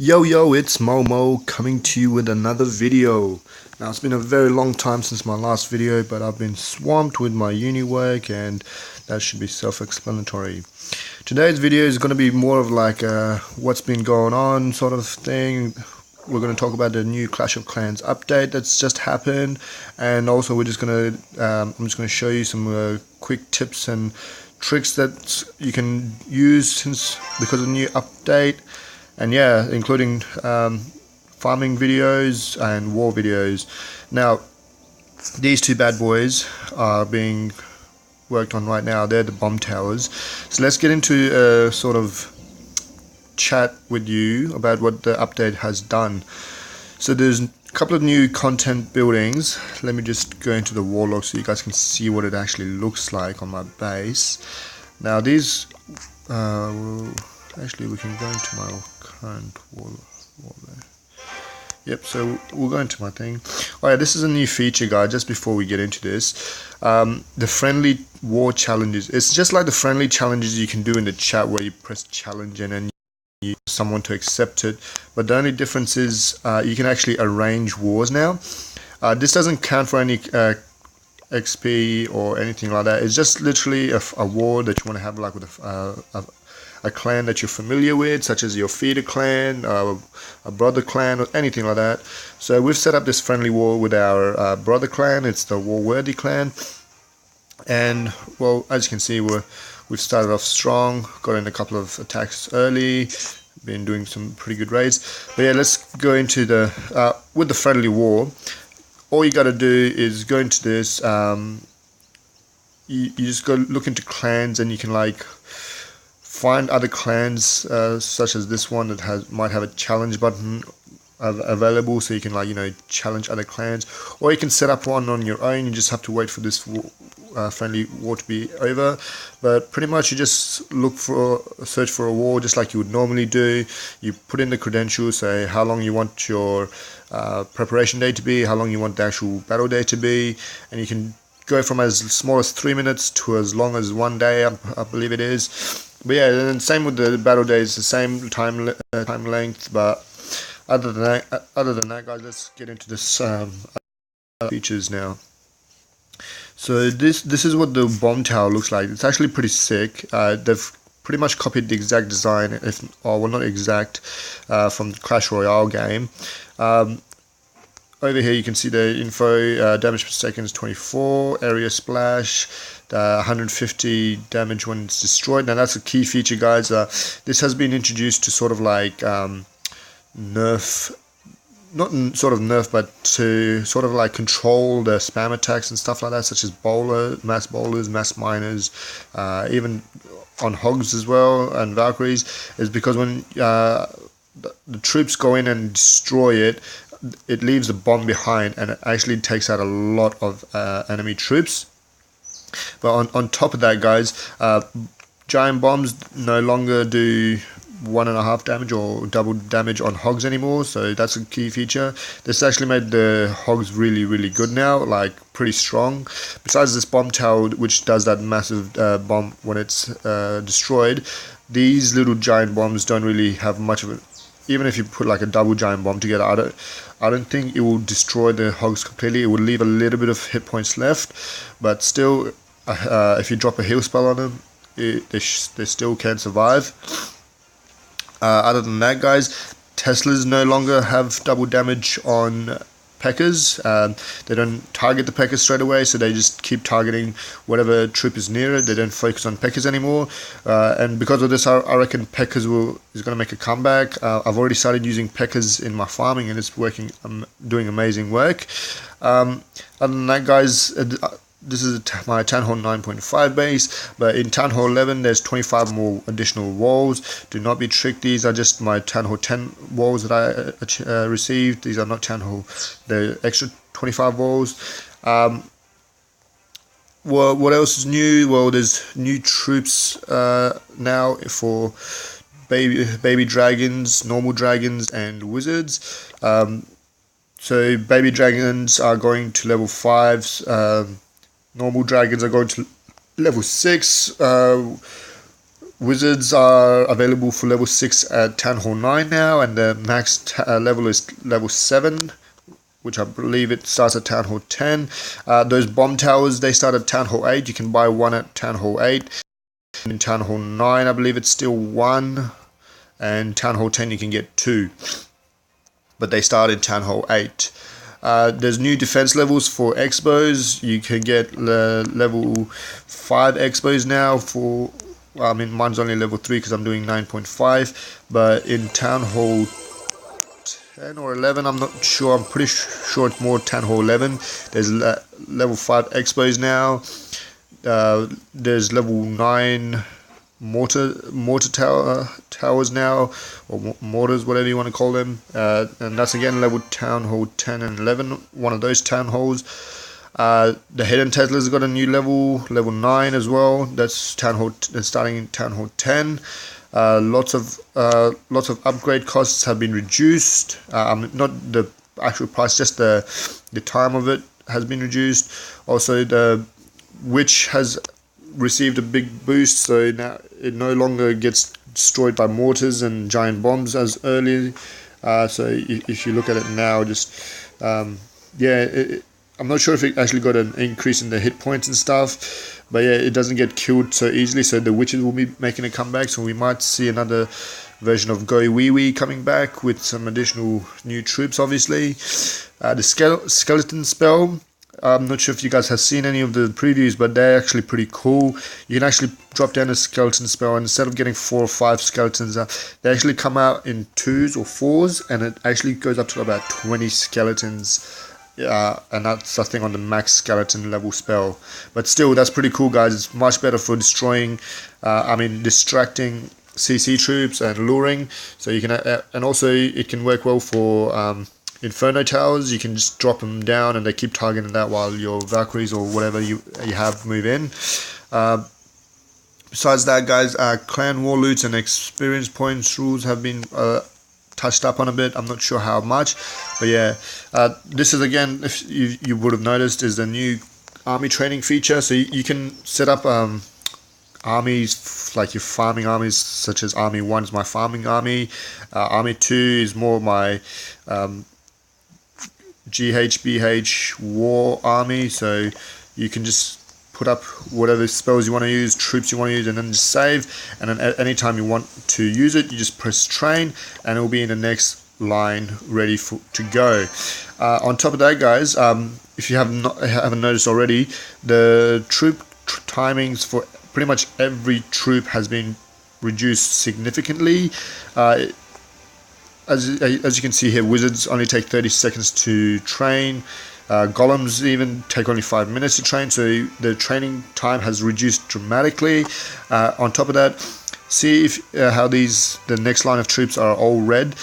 Yo, it's Momo coming to you with another video. Now, it's been a very long time since my last video, but I've been swamped with my uni work, and that should be self-explanatory. Today's video is going to be more of like a what's been going on sort of thing. We're going to talk about the new Clash of Clans update that's just happened, and also we're just going to I'm just going to show you some quick tips and tricks that you can use because of the new update. And yeah, including farming videos and war videos. Now, these two bad boys are being worked on right now. They're the bomb towers. So let's get into a sort of chat with you about what the update has done. So there's a couple of new content buildings. Let me just go into the warlock so you guys can see what it actually looks like on my base. Now these actually, we can go into my current wall there. Yep, so we'll go into my thing. Oh yeah, this is a new feature, guys, just before we get into this. The friendly war challenges. It's just like the friendly challenges you can do in the chat where you press challenge and then you someone to accept it. But the only difference is you can actually arrange wars now. This doesn't count for any XP or anything like that. It's just literally a war that you want to have like with a clan that you're familiar with, such as your feeder clan, a brother clan, or anything like that. So we've set up this friendly war with our brother clan. It's the Warworthy clan, and well, as you can see, we've started off strong, got in a couple of attacks early, been doing some pretty good raids. But yeah, let's go into the with the friendly war. All you got to do is go into this. You just go look into clans, and you can like find other clans such as this one that might have a challenge button available, so you can challenge other clans, or you can set up one on your own. You just have to wait for this friendly war to be over. But pretty much you just search for a war just like you would normally do. You put in the credentials, say how long you want your preparation day to be, how long you want the actual battle day to be, and you can go from as small as 3 minutes to as long as 1 day, I believe it is. But yeah, and same with the battle days, the same time length. But other than that, guys, let's get into this features now. So this is what the bomb tower looks like. It's actually pretty sick. They've pretty much copied the exact design, well, not exact, from the Clash Royale game. Over here you can see the info. Damage per second is 24, area splash, 150 damage when it's destroyed. Now that's a key feature, guys. This has been introduced to sort of like nerf, not sort of nerf, but to sort of like control the spam attacks and stuff like that, such as mass bowlers, mass miners, even on hogs as well, and Valkyries, is because when the troops go in and destroy it, it leaves a bomb behind, and it actually takes out a lot of enemy troops. But on top of that, guys, giant bombs no longer do 1.5 damage or double damage on hogs anymore, so that's a key feature. This actually made the hogs really good now, like pretty strong. Besides this bomb tower, which does that massive bomb when it's destroyed, these little giant bombs don't really have much of it. Even if you put like a double giant bomb together, I don't think it will destroy the hogs completely. It will leave a little bit of hit points left, but still, if you drop a heal spell on them, they still can survive. Other than that, guys, Teslas no longer have double damage on P.E.K.K.A.s. They don't target the P.E.K.K.A.s straight away, so they just keep targeting whatever troop is near it. They don't focus on P.E.K.K.A.s anymore, and because of this, I reckon P.E.K.K.A.s is going to make a comeback. I've already started using P.E.K.K.A.s in my farming, and it's working, doing amazing work. Other than that, guys, this is my Town Hall 9.5 base, but in Town Hall 11 there's 25 more additional walls. Do not be tricked, these are just my Town Hall 10 walls that I received. These are not Town Hall, the extra 25 walls. Well, what else is new? Well, there's new troops now for baby dragons, normal dragons, and wizards. So baby dragons are going to level 5s. Normal dragons are going to level 6. Wizards are available for level 6 at Town Hall 9 now, and the max level is level 7, which I believe it starts at Town Hall 10. Those bomb towers, they start at Town Hall 8. You can buy one at Town Hall 8. In Town Hall 9, I believe it's still 1. And Town Hall 10, you can get 2. But they start in Town Hall 8. There's new defense levels for Expos. You can get level 5 Expos now for... I mean, mine's only level 3 because I'm doing 9.5. But in Town Hall 10 or 11, I'm not sure. I'm pretty sure it's more Town Hall 11. There's level 5 Expos now. There's level 9 mortar towers now, or mortars, whatever you want to call them, and that's again level Town Hall 10 and 11, one of those town halls. The Hidden Tesla's got a new level 9 as well. That's starting in Town Hall 10. Lots of upgrade costs have been reduced. Not the actual price, just the time of it has been reduced. Also, the Witch has received a big boost, so now it no longer gets destroyed by mortars and giant bombs as early. So if you look at it now, I'm not sure if it actually got an increase in the hit points and stuff, but yeah, it doesn't get killed so easily. So the witches will be making a comeback, so we might see another version of Go Wee Wee coming back with some additional new troops, obviously. The skeleton spell, I'm not sure if you guys have seen any of the previews, but they're actually pretty cool. You can actually drop down a skeleton spell, and instead of getting 4 or 5 skeletons, they actually come out in 2s or 4s, and it actually goes up to about 20 skeletons. And that's I think on the max skeleton level spell. But still, that's pretty cool, guys. It's much better for distracting CC troops and luring. So you can, and also it can work well for Inferno towers. You can just drop them down and they keep targeting that while your Valkyries or whatever you have move in. Besides that, guys, clan war loots and experience points rules have been touched up on a bit. I'm not sure how much, but yeah, this is, again, if you would have noticed, is the new army training feature. So you can set up armies, like your farming armies, such as Army 1 is my farming army, Army 2 is more my GHBH war army. So you can just put up whatever spells you want to use, troops you want to use, and then just save, and then at any time you want to use it, you just press train and it will be in the next line ready to go. On top of that, guys, if you haven't noticed already, the troop timings for pretty much every troop has been reduced significantly. As you can see here, wizards only take 30 seconds to train. Golems even take only 5 minutes to train, so the training time has reduced dramatically. On top of that, see if how the next line of troops are all red.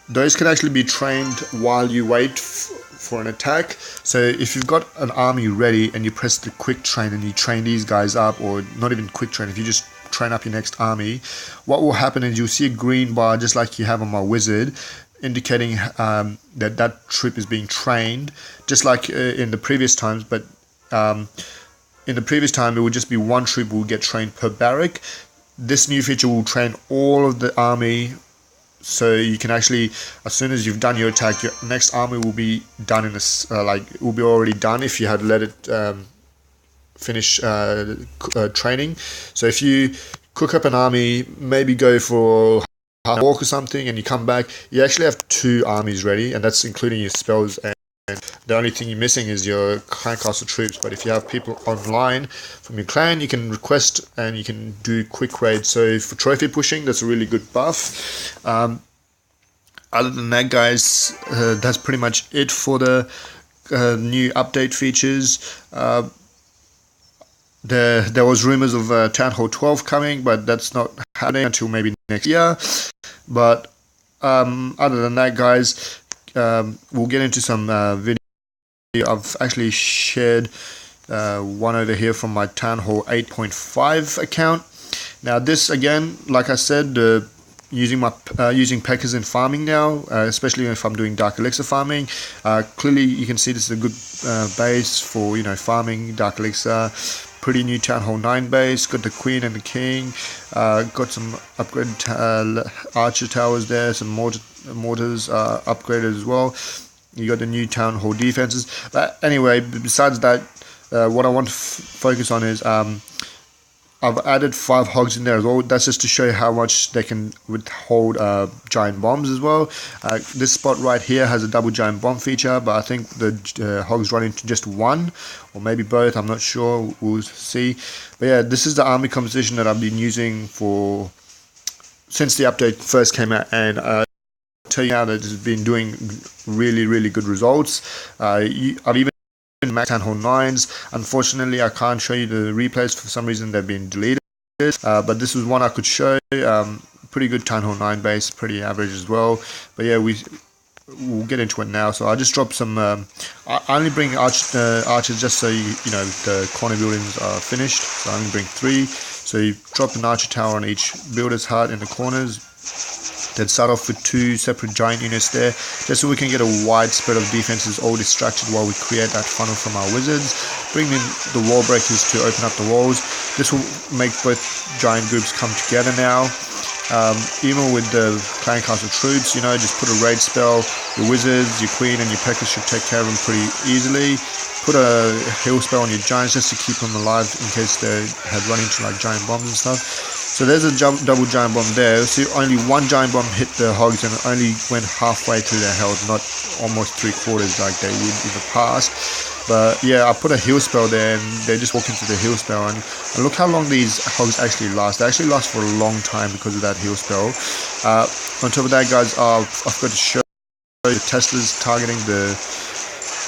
Those can actually be trained while you wait for an attack. So if you've got an army ready and you press the quick train and you train these guys up, or not even quick train, if you just train up your next army, what will happen is you'll see a green bar just like you have on my wizard, indicating that troop is being trained, just like in the previous times. But in the previous time, it would just be one troop will get trained per barrack. This new feature will train all of the army, so you can actually, as soon as you've done your attack, your next army will be done in this, it will be already done if you had let it finish training. So if you cook up an army, maybe go for a walk or something, and you come back, you actually have 2 armies ready, and that's including your spells, and the only thing you're missing is your clan castle troops. But if you have people online from your clan, you can request and you can do quick raids. So for trophy pushing, that's a really good buff. Other than that, guys, that's pretty much it for the new update features. There was rumors of Town Hall 12 coming, but that's not happening until maybe next year. But other than that, guys, we'll get into some video. I've actually shared one over here from my Town Hall 8.5 account. Now this, again, like I said, using P.E.K.K.A.s in farming now, especially if I'm doing Dark Elixir farming. Clearly you can see this is a good base for farming Dark Elixir. pretty new Town Hall 9 base. Got the Queen and the King. Got some upgraded archer towers there. Some mortars upgraded as well. You got the new Town Hall defenses. But anyway, besides that, what I want to focus on is I've added 5 hogs in there as well. That's just to show you how much they can withhold giant bombs as well. This spot right here has a double giant bomb feature, but I think the hogs run into just one, or maybe both. I'm not sure. We'll see. But yeah, this is the army composition that I've been using since the update first came out, and tell you now that it's been doing really good results. I've even Max Town Hall 9s. Unfortunately, I can't show you the replays. For some reason, they've been deleted. But this was one I could show. Pretty good Town Hall 9 base, pretty average as well. But yeah, we'll get into it now. So I just dropped some. I only bring archers just so you know the corner buildings are finished. So I only bring 3. So you drop an archer tower on each builder's hut in the corners. Then start off with 2 separate giant units there, just so we can get a wide spread of defenses all distracted while we create that funnel from our wizards. Bring in the wall breakers to open up the walls. This will make both giant groups come together now. Even with the clan castle troops, you know, just put a raid spell. Your wizards, your queen, and your peckers should take care of them pretty easily. Put a heal spell on your giants just to keep them alive in case they had run into like giant bombs and stuff. So there's a double giant bomb there. So only 1 giant bomb hit the hogs and only went halfway through their health, not almost 3/4 like they would in the past. But yeah, I put a heal spell there and they just walk into the heal spell, and look how long these hogs actually last. They actually last for a long time because of that heal spell. On top of that, guys, I've got to show the Teslas targeting the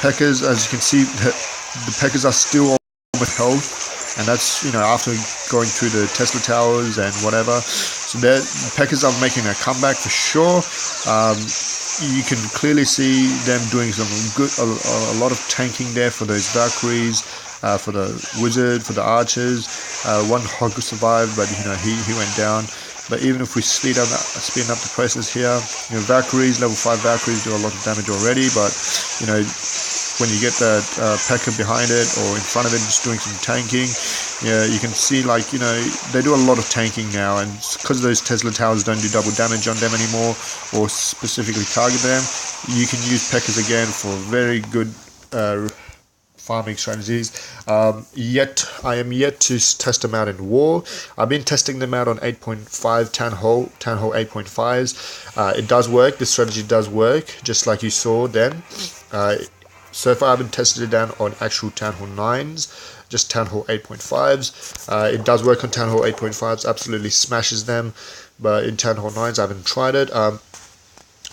Peckers. As you can see, the Peckers are still all with health. And that's, you know, after going through the Tesla towers and whatever. So the Peckers are making a comeback for sure. You can clearly see them doing some a lot of tanking there for those Valkyries, for the wizard, for the archers. One hog survived, but you know he went down. But even if we speed up the process here, you know, Valkyries, level 5 Valkyries do a lot of damage already, but you know, when you get that P.E.K.K.A behind it or in front of it just doing some tanking, yeah, you can see, like, you know, they do a lot of tanking now, and because those Tesla towers don't do double damage on them anymore or specifically target them, you can use P.E.K.K.A again for very good farming strategies. I am yet to test them out in war. I've been testing them out on 8.5 Town Hall 8.5s. It does work. This strategy does work, just like you saw then. So far I haven't tested it down on actual Town Hall 9s, just Town Hall 8.5s. It does work on Town Hall 8.5s, absolutely smashes them, but in Town Hall 9s I haven't tried it.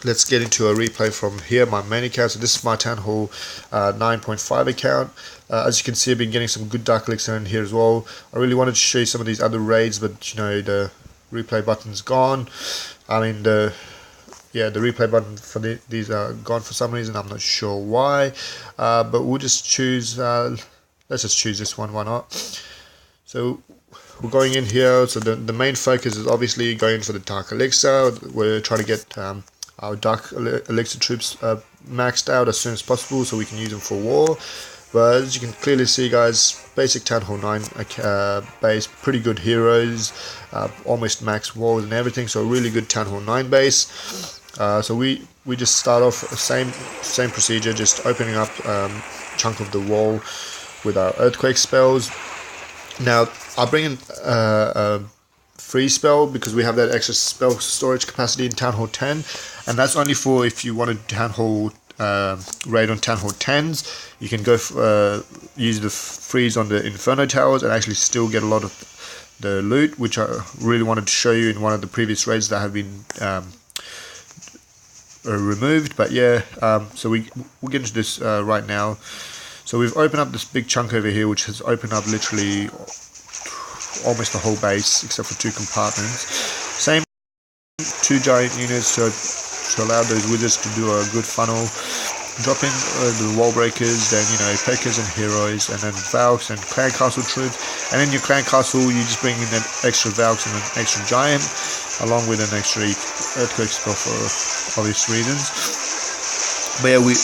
Let's get into a replay from here, my main account. So this is my Town Hall 9.5 account. As you can see, I've been getting some good Dark Elixir in here as well. I really wanted to show you some of these other raids, but you know, the replay button's gone. I mean, the replay button for these are gone for some reason. I'm not sure why, but we'll just choose, let's just choose this one, why not? So we're going in here. So the main focus is obviously going for the Dark Elixir. We're trying to get our Dark Elixir troops maxed out as soon as possible so we can use them for war. But as you can clearly see, guys, basic Town Hall 9 base, pretty good heroes, almost max walls and everything, so a really good Town Hall 9 base. So we just start off same procedure, just opening up chunk of the wall with our earthquake spells. Now I bring in a free spell because we have that extra spell storage capacity in Town Hall 10, and that's only for if you want a Town Hall raid on Town Hall 10s. You can go use the freeze on the Inferno towers and actually still get a lot of the loot, which I really wanted to show you in one of the previous raids that have been removed. But yeah, so we'll get into this right now. So we've opened up this big chunk over here, which has opened up literally almost the whole base except for 2 compartments. Same 2 giant units to allow those wizards to do a good funnel. Drop in the wall breakers, then you know, P.E.K.K.A and heroes, and then Valks and clan castle troops. And in your clan castle, you just bring in an extra Valks and an extra giant, along with an extra earthquake spell for obvious reasons. But yeah, we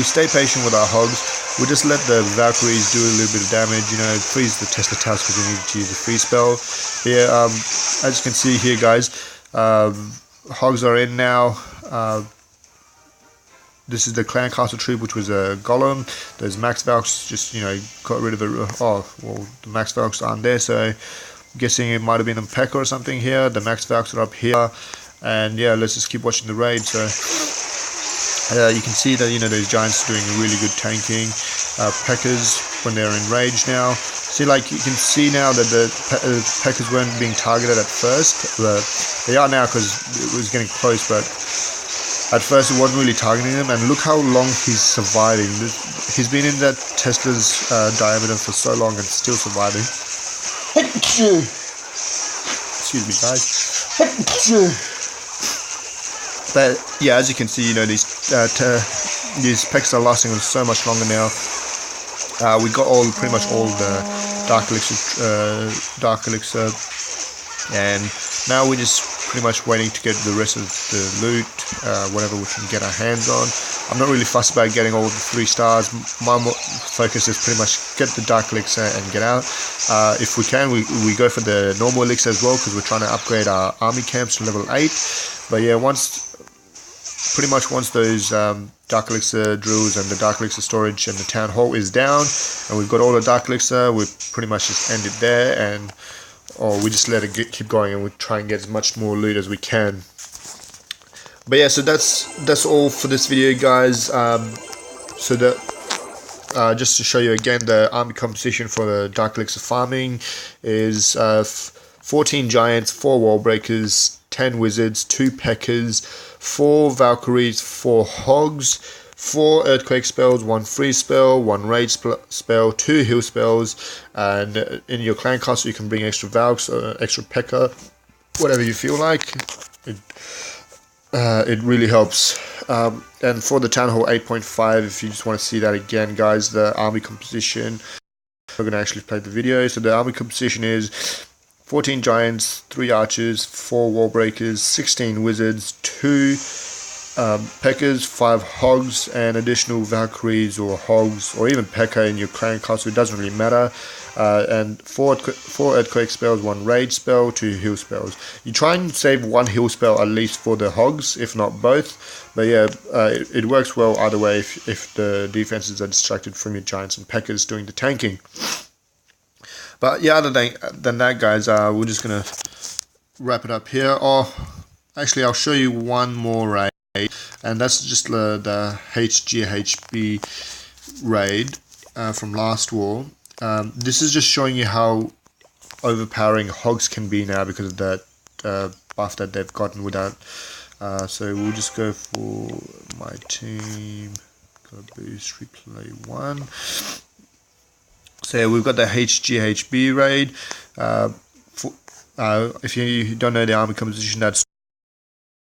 stay patient with our hogs. we'll just let the Valkyries do a little bit of damage, you know, freeze the Tesla Towers because we need to use a free spell. But yeah, as you can see here, guys, Hogs are in now. This is the Clan Castle troop, which was a Golem. Those Max Valks just, you know, got rid of it. Oh, well, the Max Valks aren't there, so I'm guessing it might have been a P.E.K.K.A or something here. The Max Valks are up here. And yeah, let's just keep watching the raid. So you can see that, you know, those Giants are doing really good tanking. P.E.K.K.A s, when they're in rage now. See, like, you can see now that the P.E.K.K.A s weren't being targeted at first. They are now because it was getting close, but at first it wasn't really targeting them. And look how long he's surviving. He's been in that Tesla's diameter for so long and still surviving. Excuse me, guys. But yeah, as you can see, you know, these P.E.K.K.A s are lasting so much longer now. We got pretty much all the Dark Elixir, and now we're just pretty much waiting to get the rest of the loot, whatever we can get our hands on. I'm not really fussed about getting all the 3 stars. My focus is pretty much get the Dark Elixir and get out. If we can, we go for the normal Elixir as well, because we're trying to upgrade our army camps to level 8. But yeah, pretty much once those Dark Elixir drills and the Dark Elixir storage and the Town Hall is down, and we've got all the Dark Elixir, we pretty much just end it there, or we just let it keep going, and we try and get as much more loot as we can. But yeah, so that's all for this video, guys. So that just to show you again, the army composition for the Dark Elixir farming is 14 Giants, 4 Wall Breakers, 10 Wizards, 2 P.E.K.K.A s, 4 Valkyries, 4 Hogs, 4 Earthquake spells, 1 Freeze spell, 1 Rage spell, 2 Heal spells, and in your Clan Castle you can bring extra Valks or extra P.E.K.K.A, whatever you feel like. It really helps. And for the Town Hall 8.5, if you just want to see that again, guys, the army composition, we're going to actually play the video. So the army composition is 14 Giants, 3 Archers, 4 Wall Breakers, 16 Wizards, 2 P.E.K.K.A s, 5 Hogs, and additional Valkyries or Hogs, or even P.E.K.K.A in your Clan Castle, it doesn't really matter. And 4 Earthquake spells, 1 Rage spell, 2 Heal spells. You try and save 1 Heal spell at least for the Hogs, if not both. But yeah, it works well either way if the defenses are distracted from your Giants and P.E.K.K.A s doing the tanking. But yeah, other than that, guys, we're just going to wrap it up here. Or actually, I'll show you one more raid, and that's just the HGHB raid from last war. This is just showing you how overpowering Hogs can be now because of that buff that they've gotten with that. So we'll just go for my team. Got a boost, replay 1. So yeah, we've got the HGHB raid. If you don't know the army composition, that's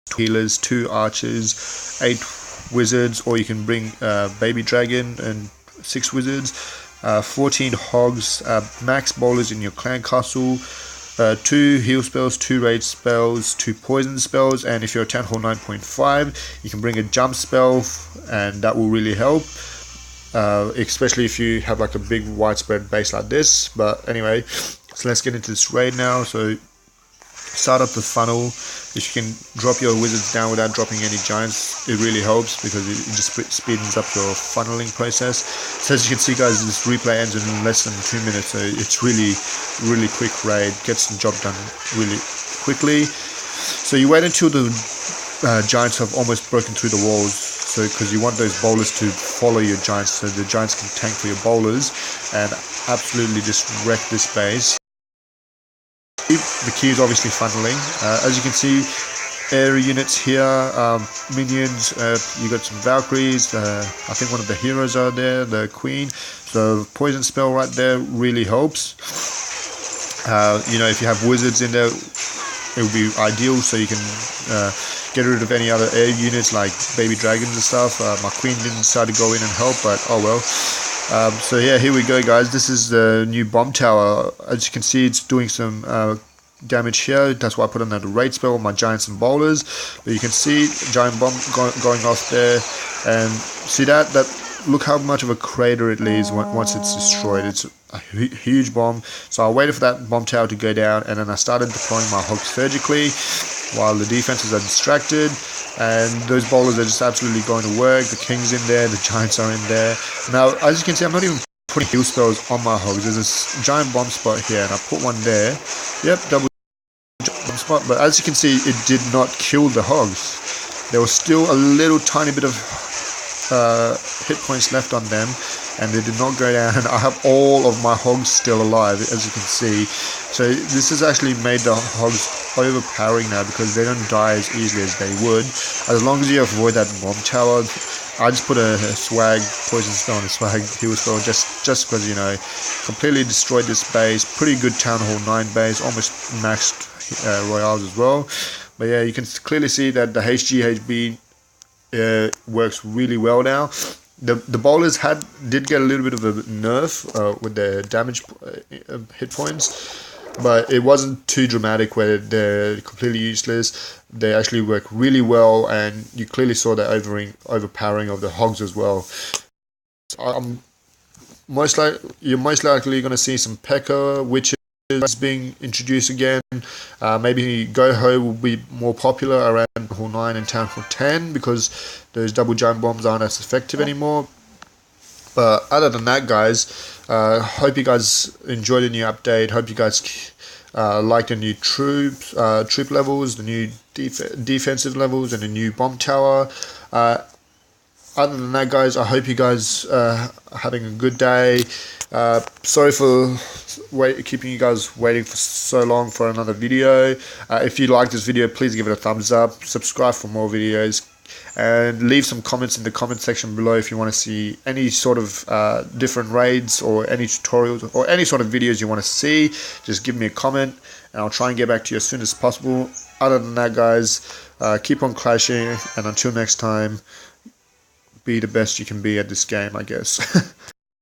2 healers, 2 archers, 8 wizards, or you can bring baby dragon and 6 wizards, 14 hogs, max bowlers in your Clan Castle, 2 heal spells, 2 rage spells, 2 poison spells, and if you're a Town Hall 9.5, you can bring a jump spell, and that will really help. Especially if you have like a big widespread base like this. But anyway, so let's get into this raid now. So start up the funnel. If you can drop your wizards down without dropping any giants, it really helps because it just speeds up your funneling process. So as you can see, guys, this replay ends in less than 2 minutes, so it's really quick raid, gets the job done really quickly. So you wait until the giants have almost broken through the walls, so because you want those bowlers to follow your giants, so the giants can tank for your bowlers and absolutely just wreck this base. The key is obviously funneling. As you can see, area units here, minions, you got some Valkyries, I think one of the heroes are there, the Queen, so poison spell right there really helps. You know, if you have wizards in there, it would be ideal, so you can get rid of any other air units like baby dragons and stuff. My Queen didn't decide to go in and help, but oh well. So yeah, here we go, guys. This is the new bomb tower. As you can see, it's doing some damage here. That's why I put on that rage spell on my giants and bowlers. But you can see giant bomb going off there, and see that look how much of a crater it leaves once it's destroyed. It's a huge bomb. So I waited for that bomb tower to go down, and then I started deploying my hogs surgically while the defenses are distracted. And those bowlers are just absolutely going to work. The king's in there, the giants are in there. Now, as you can see, I'm not even putting heal spells on my hogs. There's this giant bomb spot here, and I put one there. Yep, double bomb spot. But as you can see, it did not kill the hogs. There was still a little tiny bit of hit points left on them, and they did not go down. I have all of my hogs still alive, as you can see. So this has actually made the hogs overpowering now, because they don't die as easily as they would, as long as you avoid that bomb tower. I just put a swag poison spell and a swag heal spell just because, you know, completely destroyed this base. Pretty good Town Hall 9 base, almost maxed royales as well. But yeah, you can clearly see that the HGHB works really well now. The bowlers did get a little bit of a nerf with their damage hit points, but it wasn't too dramatic where they're completely useless. They actually work really well, and you clearly saw the overpowering of the hogs as well. So you're most likely going to see some P.E.K.K.A, which is being introduced again. Maybe Go-Ho will be more popular around Town Hall 9 and Town Hall 10, because those double giant bombs aren't as effective anymore. But other than that, guys, hope you guys enjoyed the new update. Hope you guys like the new troop levels, the new defensive levels, and the new bomb tower. Other than that, guys, I hope you guys are having a good day. Sorry for keeping you guys waiting for so long for another video. If you like this video, please give it a thumbs up, subscribe for more videos, and leave some comments in the comment section below if you want to see any sort of different raids or any tutorials or any sort of videos you want to see. Just give me a comment and I'll try and get back to you as soon as possible. Other than that, guys, keep on clashing, and until next time, be the best you can be at this game, I guess.